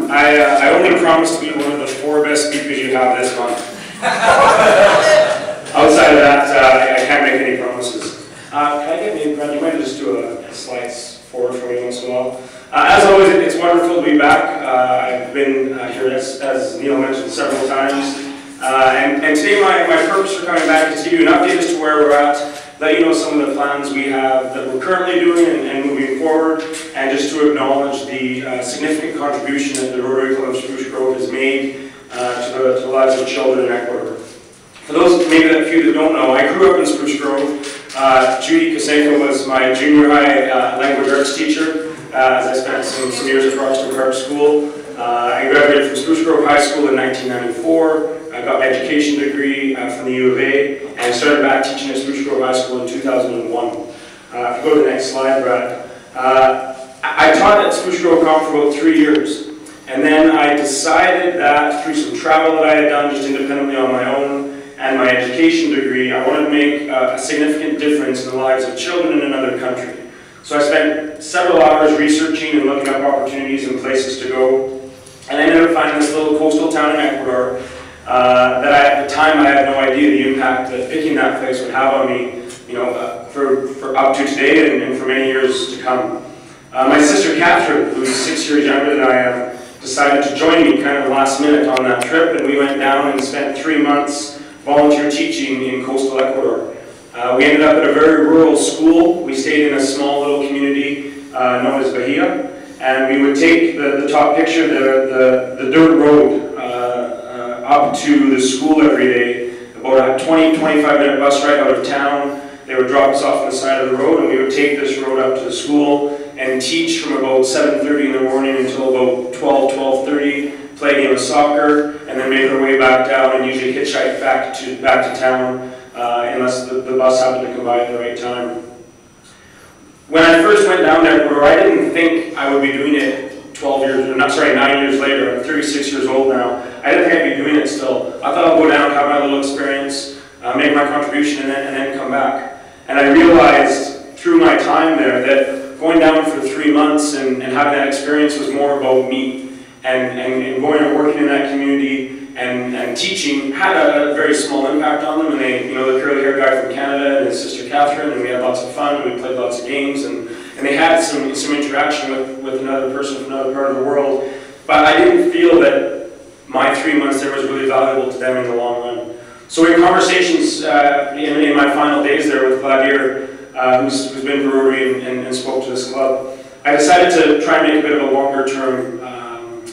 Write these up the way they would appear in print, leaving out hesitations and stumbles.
I only promise to be one of the 4 best speakers you have this month. Outside of that, I can't make any promises. Can I get maybe, Brent, you might just do a slides forward for me once in a while. As always, it's wonderful to be back. I've been here, as Neil mentioned, several times. And today my purpose for coming back is to give you an update as to where we're at, let you know some of the plans we have that we're currently doing and moving forward, and just to acknowledge the significant contribution that the Rotary Club of Spruce Grove has made to the lives of children in Ecuador. For those, maybe a few that don't know, I grew up in Spruce Grove. Judy Kasenko was my junior high language arts teacher, as I spent some years at Roxton Park School. I graduated from Spruce Grove High School in 1994. I got my education degree from the U of A, and started back teaching at Spruce Grove High School in 2001. If you go to the next slide, Brad. I taught at Spruce Grove Comp for about 3 years, and then I decided that through some travel that I had done just independently on my own, and my education degree, I wanted to make a significant difference in the lives of children in another country. So I spent several hours researching and looking up opportunities and places to go, and I ended up finding this little coastal town in Ecuador that at the time I had no idea the impact that picking that place would have on me, you know, for up to today and for many years to come. My sister Catherine, who's 6 years younger than I am, decided to join me kind of last minute on that trip, and we went down and spent 3 months volunteer teaching in coastal Ecuador. We ended up at a very rural school. We stayed in a small little community known as Bahia, and we would take the top picture, the dirt road up to the school every day, about a 20-25 minute bus ride out of town. They would drop us off on the side of the road, and we would take this road up to the school and teach from about 7:30 in the morning until about 12:30, play a game of soccer, and then make our way back down and usually hitchhike back to town unless the bus happened to come by at the right time. When I first went down there, I didn't think I would be doing it 9 years later. I'm 36 years old now. I didn't think I'd be doing it still. I thought I'd go down, have my little experience, make my contribution, and then come back. And I realized through my time there that going down for 3 months and having that experience was more about me. And going and working in that community and teaching had a very small impact on them. And they, you know, the curly hair guy from Canada and his sister Catherine, and we had lots of fun, and we played lots of games, and they had some interaction with another person from another part of the world. But I didn't feel that my 3 months there was really valuable to them in the long run. So in conversations in my final days there with Vladimir, who's been for Rotary and spoke to this club, I decided to try and make a bit of a longer-term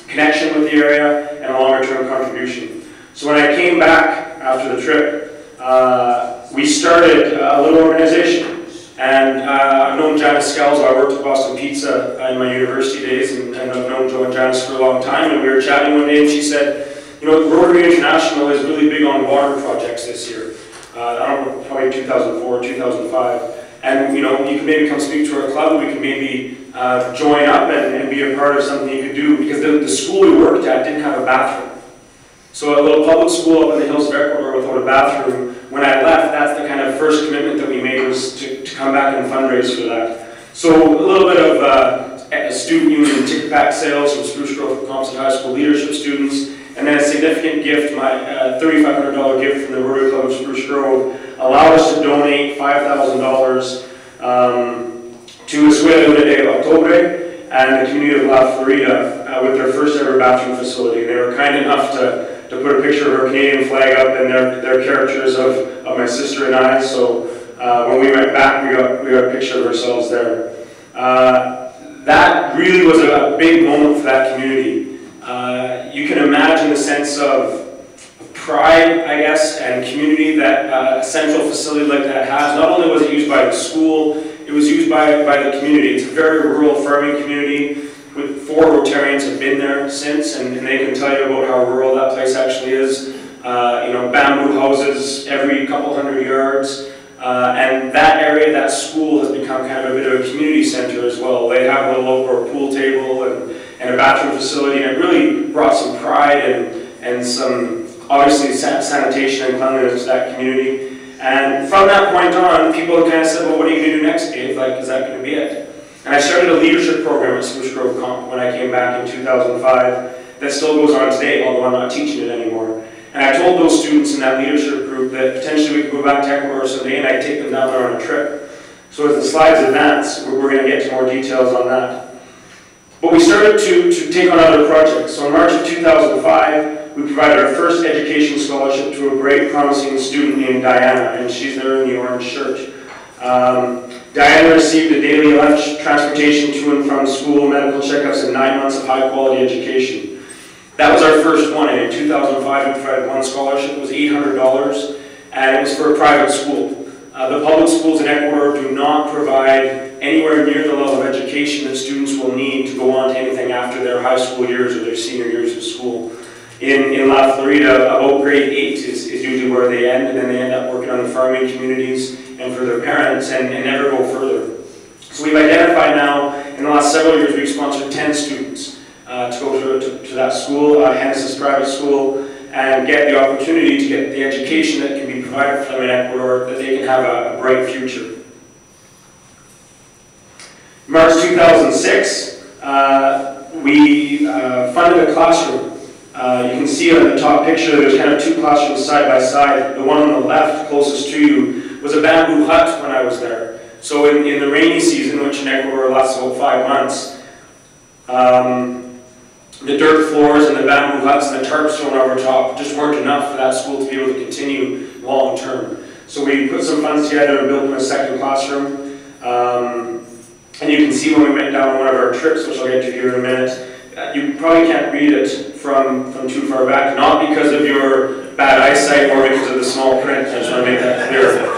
connection with the area and a longer-term contribution. So when I came back after the trip, we started a little organization. And I've known Janice Scalzo. I worked at Boston Pizza in my university days, and I've known Joe and Janice for a long time. And we were chatting one day, and she said, you know, Rotary International is really big on water projects this year. I don't know, probably 2004, 2005. And, you know, you can maybe come speak to our club. We can maybe join up and be a part of something you could do, because the school we worked at didn't have a bathroom. So a little public school up in the hills of Ecuador without a bathroom. When I left, that's the kind of first commitment that we made, was to come back and fundraise for that. So a little bit of student union ticket pack sales from Spruce Grove Composite High School leadership students, and then a significant gift, my $3,500 gift from the Rotary Club of Spruce Grove, allowed us to donate $5,000 to Escuela Una de Octubre and the community of La Florida with their first ever bathroom facility. They were kind enough to put a picture of our Canadian flag up and their caricatures of my sister and I. So when we went back, we got a picture of ourselves there. That really was a big moment for that community. You can imagine the sense of pride, I guess, and community that a central facility like that has. Not only was it used by the school, it was used by the community. It's a very rural farming community. 4 Rotarians have been there since, and they can tell you about how rural that place actually is. You know, bamboo houses every couple hundred yards. And that area, that school, has become kind of a bit of a community center as well. They have a little outdoor pool table and a bathroom facility, and it really brought some pride and some, obviously, sanitation and cleanliness to that community. And from that point on, people kind of said, well, what are you going to do next, Dave? Like, is that going to be it? And I started a leadership program at Spruce Grove Comp when I came back in 2005 that still goes on today, although I'm not teaching it anymore. And I told those students in that leadership group that potentially we could go back to Ecuador someday and I'd take them down there on a trip. So as the slides advance, we're going to get to more details on that. But we started to take on other projects. So in March of 2005, we provided our first education scholarship to a great promising student named Diana, and she's there in the orange shirt. Diana received a daily lunch, transportation to and from school, medical checkups, and 9 months of high-quality education. That was our first one, and in 2005 we provided one scholarship. It was $800, and it was for a private school. The public schools in Ecuador do not provide anywhere near the level of education that students will need to go on to anything after their high school years or their senior years of school. In La Florida, about grade 8 is usually where they end, and then they end up working on the farming communities and for their parents and never go further. So we've identified now, in the last several years, we've sponsored 10 students to go to that school, Genesis private school, and get the opportunity to get the education that can be provided for them in Ecuador, that they can have a bright future. In March 2006, we funded a classroom. You can see on the top picture there's kind of two classrooms side by side. The one on the left, closest to you, was a bamboo hut when I was there. So in the rainy season, which in Ecuador lasts about 5 months, the dirt floors and the bamboo huts and the tarps thrown over top just weren't enough for that school to be able to continue long term. So we put some funds together and built them a second classroom. And you can see when we went down one of our trips, which I'll get to here in a minute, you probably can't read it from too far back, not because of your bad eyesight or because of the small print. I just want to make that clear.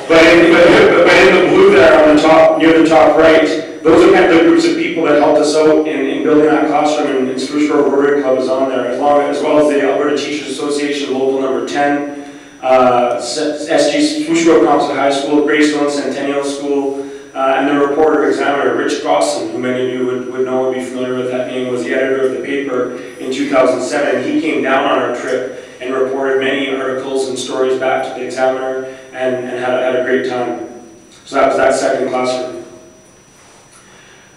But in the blue there on the top, near the top right, those are kind of the groups of people that helped us out in building that classroom, and Spruce Grove Rotary Club is on there, as well as the Alberta Teachers Association Local Number 10, SG Spruce Grove Composite High School, Greystone Centennial School, and the reporter examiner, Rich Gosson, who many of you would know and be familiar with that name, was the editor of the paper in 2007. He came down on our trip and reported many articles and stories back to the examiner and had a great time. So that was that second classroom.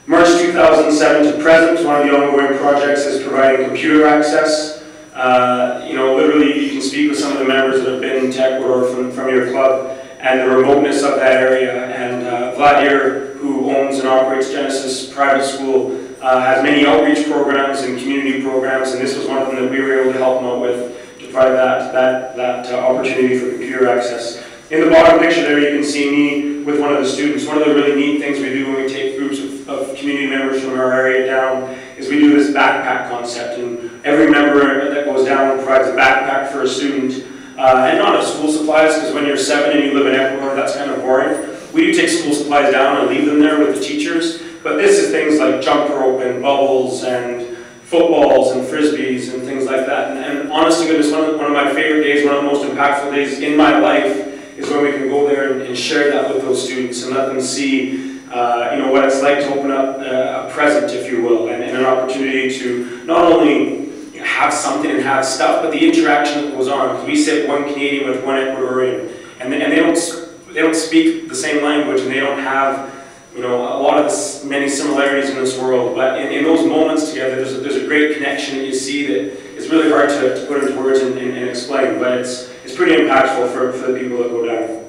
March 2007 to present, one of the ongoing projects is providing computer access. Literally you can speak with some of the members that have been to Ecuador from your club and the remoteness of that area. And Vladimir, who owns and operates Genesis Private School, has many outreach programs and community programs, and this was one of them that we were able to help him out with to provide that opportunity for computer access. In the bottom picture there, you can see me with one of the students. One of the really neat things we do when we take groups of community members from our area down is we do this backpack concept, and every member that goes down provides a backpack for a student. And not of school supplies, because when you're 7 and you live in Ecuador, that's kind of boring. We do take school supplies down and leave them there with the teachers, but this is things like jump rope and bubbles and footballs and frisbees and things like that. And honest to goodness, one of my favorite days, one of the most impactful days in my life is when we can go there and share that with those students and let them see what it's like to open up a present, if you will, and an opportunity to not only have something and have stuff, but the interaction that goes on. Because we sit one Canadian with one Ecuadorian, and they don't speak the same language, and they don't have a lot of many similarities in this world. But in those moments together, there's a great connection that you see that is really hard to put into words and explain. But it's pretty impactful for the people that go down.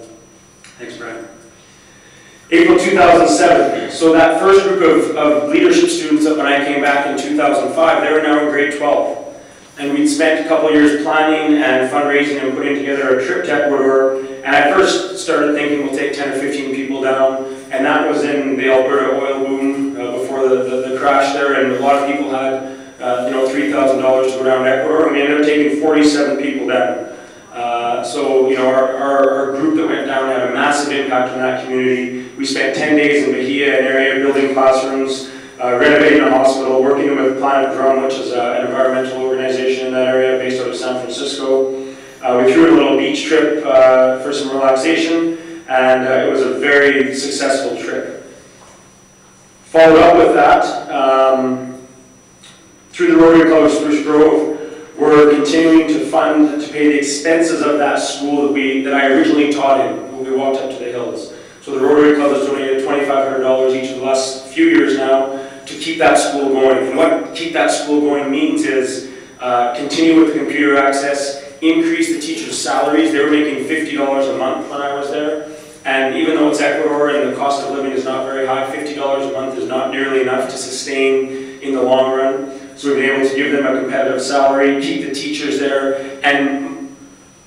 Thanks, Brian. April 2007. So that first group of leadership students that when I came back in 2005, they were now in grade 12. And we'd spent a couple of years planning and fundraising and putting together a trip to Ecuador. And I first started thinking we'll take 10 or 15 people down. And that was in the Alberta oil boom before the crash there. And a lot of people had $3,000 to go down to Ecuador. And we ended up taking 47 people down. Our group that went down had a massive impact on that community. We spent 10 days in Bahia, an area building classrooms, renovating a hospital, working with Planet Drum, which is an environmental organization in that area based out of San Francisco. We threw in a little beach trip for some relaxation, and it was a very successful trip. Followed up with that, through the Rotary Club of Spruce Grove, we're continuing to fund to pay the expenses of that school that I originally taught in when we walked up to the hills. So the Rotary Club has donated $2,500 each of the last few years now to keep that school going. And what keep that school going means is continue with the computer access, increase the teachers' salaries. They were making $50 a month when I was there. And even though it's Ecuador and the cost of living is not very high, $50 a month is not nearly enough to sustain in the long run. So we've been able to give them a competitive salary, keep the teachers there, and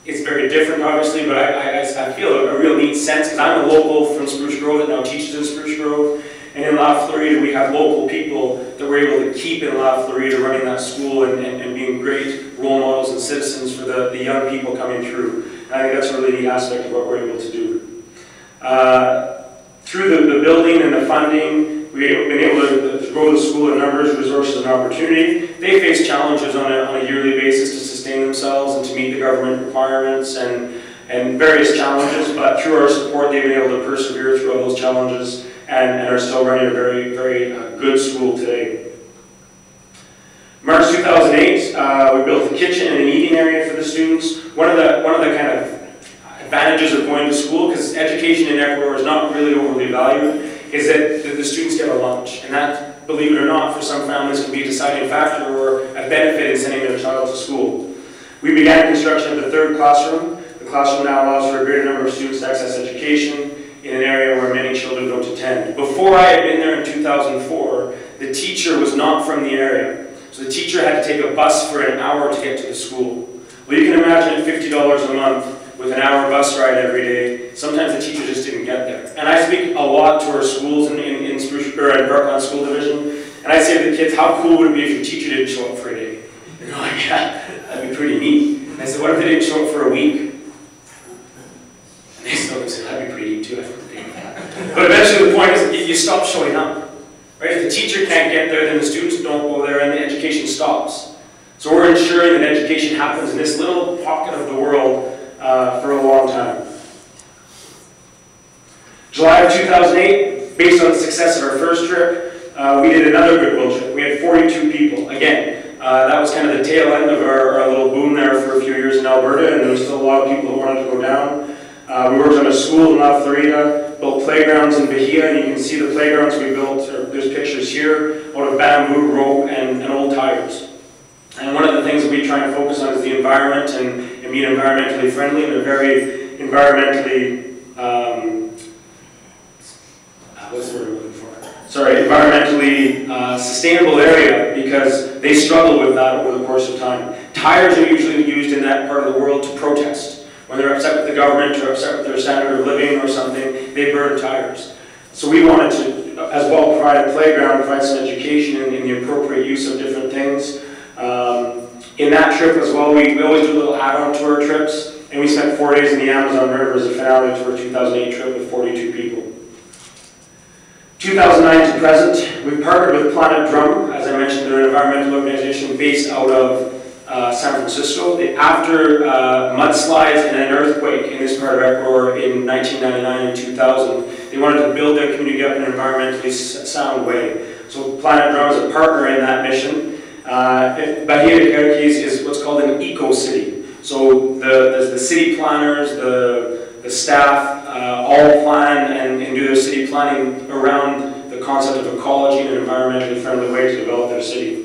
it's very different obviously, but I feel a real neat sense because I'm a local from Spruce Grove that now teaches in Spruce Grove. And in La Florida, we have local people that we're able to keep in La Florida running that school and being great role models and citizens for the young people coming through. And I think that's a really neat aspect of what we're able to do. Through the building and the funding, we've been able to grow the school in numbers, resources, and opportunity. They face challenges on a yearly basis to sustain themselves and to meet the government requirements and various challenges, but through our support, they've been able to persevere through all those challenges and are still running a very, very good school today. March 2008, we built a kitchen and an eating area for the students. One of the kind of advantages of going to school, because education in Ecuador is not really overly valued, is that the students get a lunch. And that, believe it or not, for some families can be a deciding factor or a benefit in sending their child to school. We began construction of the third classroom. The classroom now allows for a greater number of students to access education in an area where many children don't attend. Before I had been there in 2004, the teacher was not from the area. So the teacher had to take a bus for an hour to get to the school. Well, you can imagine at $50 a month with an hour bus ride every day, sometimes the teacher just didn't get there. And I speak a lot to our schools in Spruce, or in Parkland School Division, and I say to the kids, how cool would it be if your teacher didn't show up for a day? And they're like, yeah, that'd be pretty neat. And I said, what if they didn't show up for a week? And they still say, that'd be pretty neat too. But eventually the point is, you stop showing up. Right? If the teacher can't get there, then the students don't go there and the education stops. So we're ensuring that education happens in this little pocket of the world for a long time. July of 2008, based on the success of our first trip, we did another goodwill trip. We had 42 people. Again, that was kind of the tail end of our little boom there for a few years in Alberta, and there was still a lot of people who wanted to go down. We worked on a school in La Florida, built playgrounds in Bahia, and you can see the playgrounds we built, there's pictures here, out of bamboo, rope, and old tires. And one of the things that we try and focus on is the environment and being environmentally friendly and a very environmentally, what's the word I'm looking for? Sorry, environmentally sustainable area, because they struggle with that over the course of time. Tires are usually used in that part of the world to protest. When they're upset with the government or upset with their standard of living or something, they burn tires. So we wanted to, as well, provide a playground, provide some education in the appropriate use of different things. In that trip as well, we always do a little add-on to our trips, and we spent 4 days in the Amazon River as a finale to our 2008 trip with 42 people. 2009 to present, we partnered with Planet Drum. As I mentioned, they're an environmental organization based out of San Francisco. After mudslides and an earthquake in this part of Ecuador in 1999 and 2000, they wanted to build their community up in an environmentally sound way. So Planet Drum is a partner in that mission. Bahia de Carquis is what's called an eco-city. So the city planners, the staff, all plan and do their city planning around the concept of ecology in an environmentally friendly way to develop their city.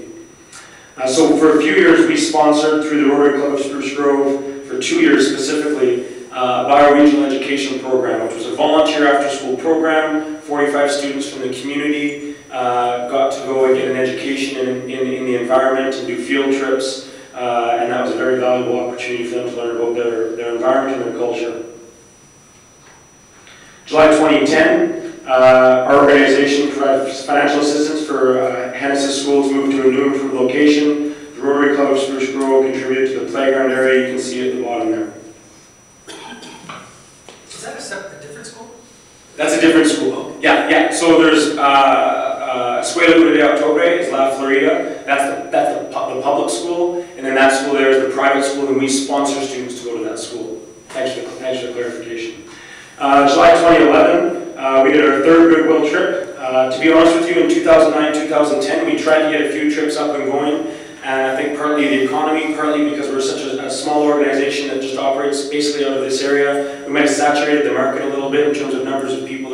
So for a few years we sponsored through the Rotary Club of Spruce Grove, for 2 years specifically, a bioregional education program, which was a volunteer after-school program. 45 students from the community got to go and get an education in the environment and do field trips, and that was a very valuable opportunity for them to learn about their environment and their culture. July 2010, our organization provided financial assistance for Hennessy's school to move to a new improved location. The Rotary Club of Spruce Grove contributed to the playground area. You can see it at the bottom there. Is that a different school? That's a different school. Yeah. So there's Escuela Una de Octubre is La Florida. That's the public school, and then that school there is the private school, and we sponsor students to go to that school. Thanks for the clarification. July 2011, we did our third goodwill trip. To be honest with you, in 2009, 2010, we tried to get a few trips up and going, and I think partly the economy, partly because we're such a small organization that just operates basically out of this area, we might have saturated the market a little bit in terms of numbers of people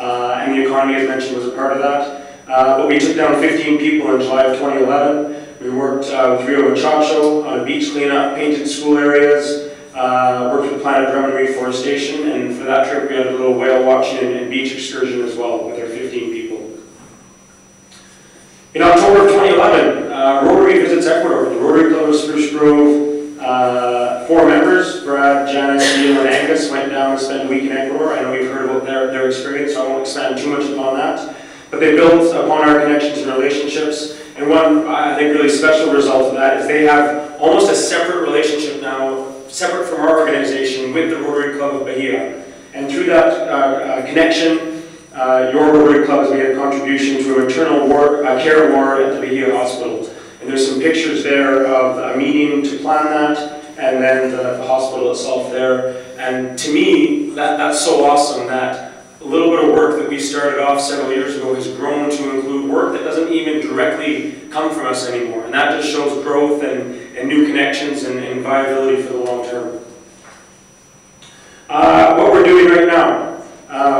and the economy, as mentioned, was a part of that. But we took down 15 people in July of 2011. We worked with Rio Muchacho on a beach cleanup, painted school areas, worked with Planet Drum and Reforestation, and for that trip we had a little whale watching and beach excursion as well with our 15 people. In October of 2011, Rotary visits Ecuador. The Rotary Club of Spruce Grove, 4 members, Brad, Janice, Neil, and Angus, went down and spent a week in Ecuador. I know you've heard about their experience, so I won't expand too much upon that. But they built upon our connections and relationships, and one, I think, really special result of that is they have almost a separate relationship now, separate from our organization, with the Rotary Club of Bahia. And through that connection, your Rotary Club has made a contribution to a maternal care ward at the Bahia Hospital. And there's some pictures there of a meeting to plan that, and then the hospital itself there. And to me, that's so awesome that a little bit of work that we started off several years ago has grown to include work that doesn't even directly come from us anymore. And that just shows growth and new connections and viability for the long term. What we're doing right now,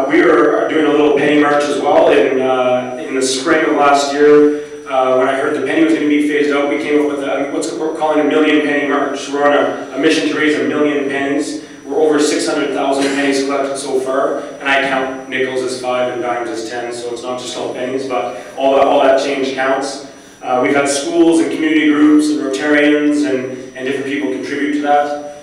we are doing a little penny march as well. In the spring of last year, when I heard the penny was going to be phased out, we came up with what we're calling a million penny march. We're on a mission to raise 1 million pennies. We're over 600,000 pennies collected so far, and I count nickels as 5 and dimes as 10, so it's not just all pennies, but all that change counts. We've had schools and community groups and Rotarians and different people contribute to that.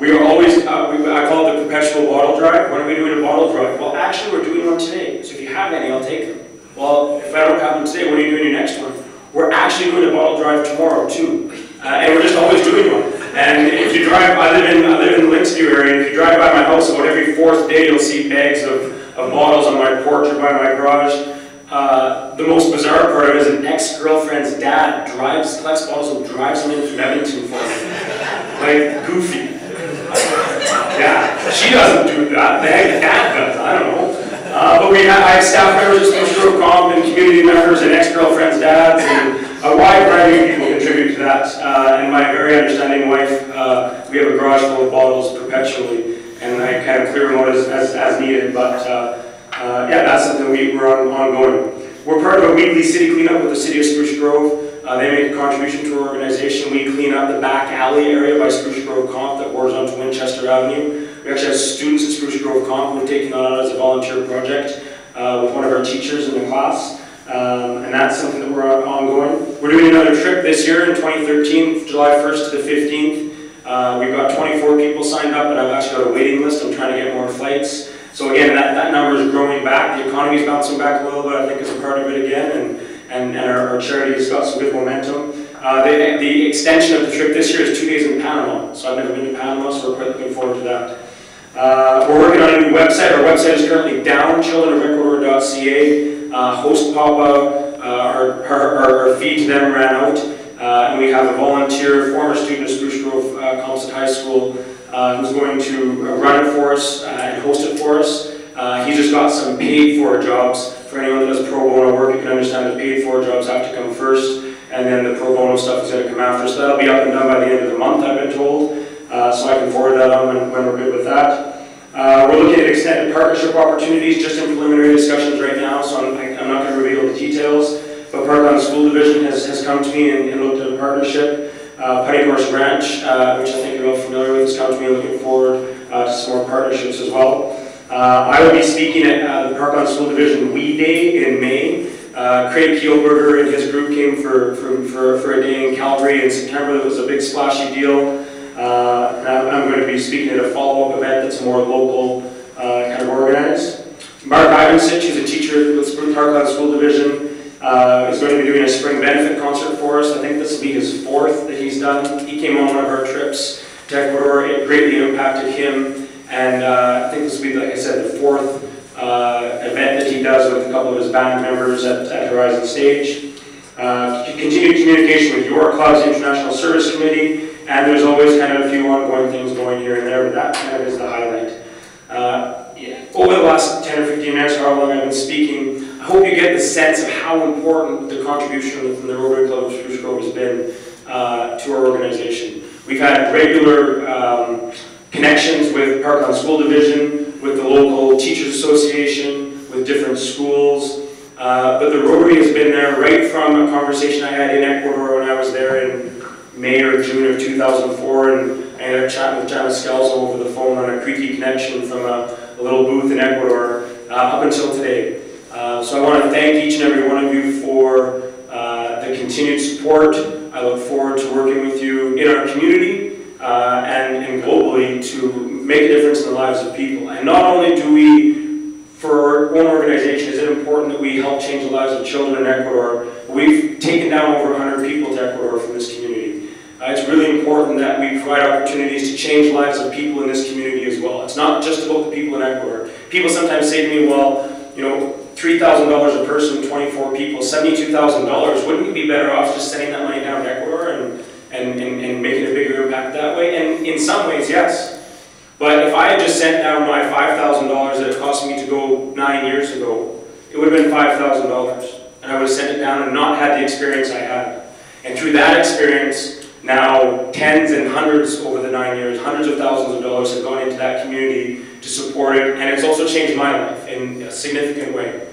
We are always, I call it the perpetual bottle drive. When are we doing a bottle drive? Well, actually, we're doing one today, so if you have any, I'll take them. Well, if I don't have them today, when are you doing your next one? We're actually doing a bottle drive tomorrow, too. And we're just always doing one. And if you drive, I live in the Linksview area, and if you drive by my house about every 4th day, you'll see bags of bottles on my porch or by my garage. The most bizarre part of it is an ex-girlfriend's dad collects bottles and drives them in from Edmonton for me. Like, goofy. Yeah, she doesn't do that. The heck dad does, I don't know. But I have staff members of Spruce Grove Comp and community members and ex-girlfriends' dads, and a wide variety of people contribute to that. And my very understanding wife, we have a garage full of bottles perpetually, and I kind of clear them out as needed. But yeah, that's something we're ongoing. We're part of a weekly city cleanup with the city of Spruce Grove. They make a contribution to our organization. We clean up the back alley area by Spruce Grove Comp that borders onto Winchester Avenue. We actually have students at Spruce Grove Comp who have taken that on as a volunteer project with one of our teachers in the class. And that's something that we're ongoing. We're doing another trip this year in 2013, July 1st to the 15th. We've got 24 people signed up, and I've actually got a waiting list. I'm trying to get more flights. So again, that number is growing back. The economy's bouncing back a little bit, I think, as a part of it again, and our charity has got some good momentum. The extension of the trip this year is 2 days in Panama. So I've never been to Panama, so we're quite looking forward to that. We're working on a new website. Our website is currently down, childrenofecuador.ca. Host Papa, our feed to them ran out. And we have a volunteer, former student of Spruce Grove Composite High School, who's going to run it for us and host it for us. He's just got some paid-for jobs. For anyone that does pro bono work, you can understand that paid-for jobs have to come first, and then the pro bono stuff is going to come after. So that'll be up and done by the end of the month, I've been told. So I can forward that on when we're good with that. We're looking at extended partnership opportunities, just in preliminary discussions right now, so I'm not going to reveal the details. But Parkland School Division has come to me and looked at a partnership. Putty Horse Ranch, which I think you're all familiar with, has come to me and looking forward to some more partnerships as well. I will be speaking at the Parkland School Division We Day in May. Craig Kielberger and his group came for a day in Calgary in September. That was a big splashy deal. And I'm going to be speaking at a follow-up event that's more local, kind of organized. Mark Ivancic, who's a teacher with Parkland School Division, is going to be doing a spring benefit concert for us. I think this will be his 4th that he's done. He came on one of our trips to Ecuador. It greatly impacted him. And I think this will be, like I said, the 4th event that he does with a couple of his band members at Horizon Stage. Continued communication with your club's International Service Committee, and there's always kind of a few ongoing things going here and there, but that kind of is the highlight. Over the last 10 or 15 minutes, however long I've been speaking, I hope you get the sense of how important the contribution from the Rotary Club of Spruce Grove has been to our organization. We've had regular connections with Parkland School Division. with the local Teachers Association, with different schools. But the Rotary has been there right from a conversation I had in Ecuador when I was there in May or June of 2004, and I ended up chatting with Janice Scalzo over the phone on a creaky connection from a little booth in Ecuador up until today. So I want to thank each and every one of you for the continued support. I look forward to working with you in our community and globally to make a difference in the lives of people. And not only do we, for our own organization, is it important that we help change the lives of children in Ecuador, but we've taken down over 100 people to Ecuador from this community. It's really important that we provide opportunities to change the lives of people in this community as well. It's not just about the people in Ecuador. People sometimes say to me, well, you know, $3,000 a person, 24 people, $72,000, wouldn't we be better off just sending that money down to Ecuador and making a bigger impact that way? And in some ways, yes. But if I had just sent down my $5,000 that it cost me to go 9 years ago, it would have been $5,000. And I would have sent it down and not had the experience I had. And through that experience, now tens and hundreds over the 9 years, hundreds of thousands of dollars have gone into that community to support it, and it's also changed my life in a significant way.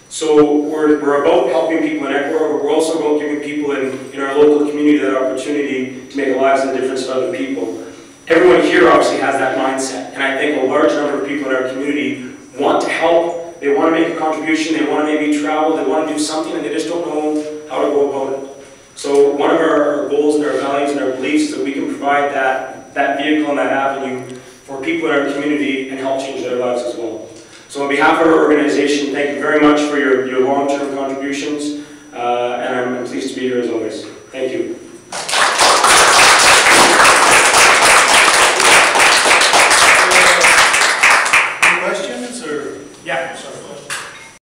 So we're about helping people in Ecuador, but we're also about giving people in our local community that opportunity to make a lives and difference for other people. Everyone here obviously has that mindset, and I think a large number of people in our community want to help, they want to make a contribution, they want to maybe travel, they want to do something, and they just don't know how to go about it. So one of our goals and our values and our beliefs is that we can provide that vehicle and that avenue for people in our community and help change their lives as well. So on behalf of our organization, thank you very much for your long-term contributions, and I'm pleased to be here as always. Thank you.